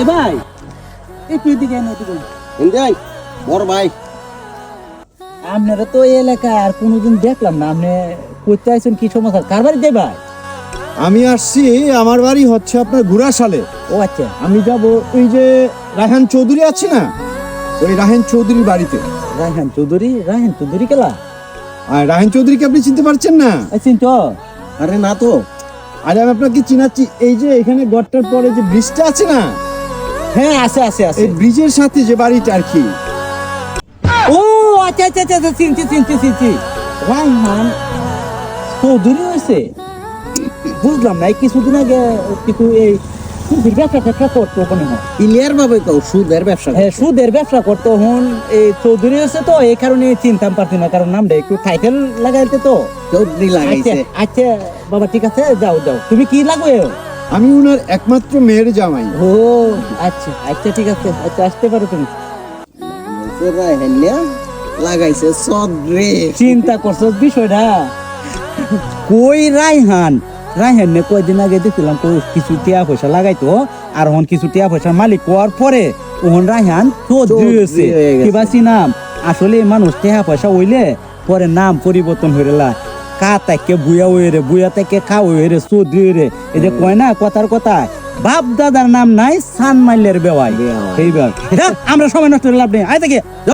এ ভাই একটু এদিকে বড় ভাই আপনারা তো এই এলাকায় আর কোনোদিন দেখলাম না। আপনি করতে আছেন কি সমস্যা, কার বাড়িতে ভাই? আমি আসছি, আমার বাড়ি হচ্ছে আপনার ঘুরাশালে। ও আচ্ছা, আমি যাব ওই যে রায়হান চৌধুরী আছে না, ওই রায়হান চৌধুরীর বাড়িতে। রায়হান চৌধুরী কেলা? আর রায়হান চৌধুরীকে আপনি চিনতে পারছেন না? চিনতো? আরে না তো, আরে আমি আপনাকে চিনাচ্ছি। এই যে এখানে গড়টার পরে যে ব্রিজটা আছে না, হ্যাঁ আছে আছে আছে। এই ব্রিজের সাথে যে বাড়িটা আর কি। ও আচ্ছা আচ্ছা আচ্ছা, চিনছি। রায়হান চৌধুরী হয়েছে, বুঝলাম না। এই কিছুদিন আগে কিছু এই সুদের ব্যবসা করতো ওখানে, ক্লিয়ার ভাবে কও, সুদের ব্যবসা। হ্যাঁ সুদের ব্যবসা করতো। হন এই চৌধুরী হয়েছে তো, এই কারণে চিনতাম পারছি না, কারণ নামটা একটু টাইটেল লাগাইতে তো চৌধুরী লাগাইছে। আচ্ছা বাবা ঠিক আছে, যাও তুমি কি লাগবে? আমি উনার একমাত্র মেয়ের জামাই। ও আচ্ছা আচ্ছা ঠিক আছে, আচ্ছা আসতে পারো তুমি। লাগাইছে সদরে। চিন্তা করছো বিষয়টা? কই রায়হান নে কয়দিন আগে দেখছিলাম কিছু টিয়া পয়সা লাগাইতো, আর হন কিছু টিয়া পয়সার মালিক হওয়ার পরে ওহন রায়হান চৌধুরী হয়েছে। কিবা নাম আসলে মানুষ টিয়া পয়সা হইলে পরে নাম পরিবর্তন হয়ে গেলা, কা তাকে বুয়া হয়ে রে, বুয়া তাকে খা হয়ে রে, চৌধুরী রে। এই যে কয় না কথার কথা, বাপ দাদার নাম নাই সান মাইলের বেওয়াই। এইবার আমরা সময় নষ্ট লাভ নেই, আয় থেকে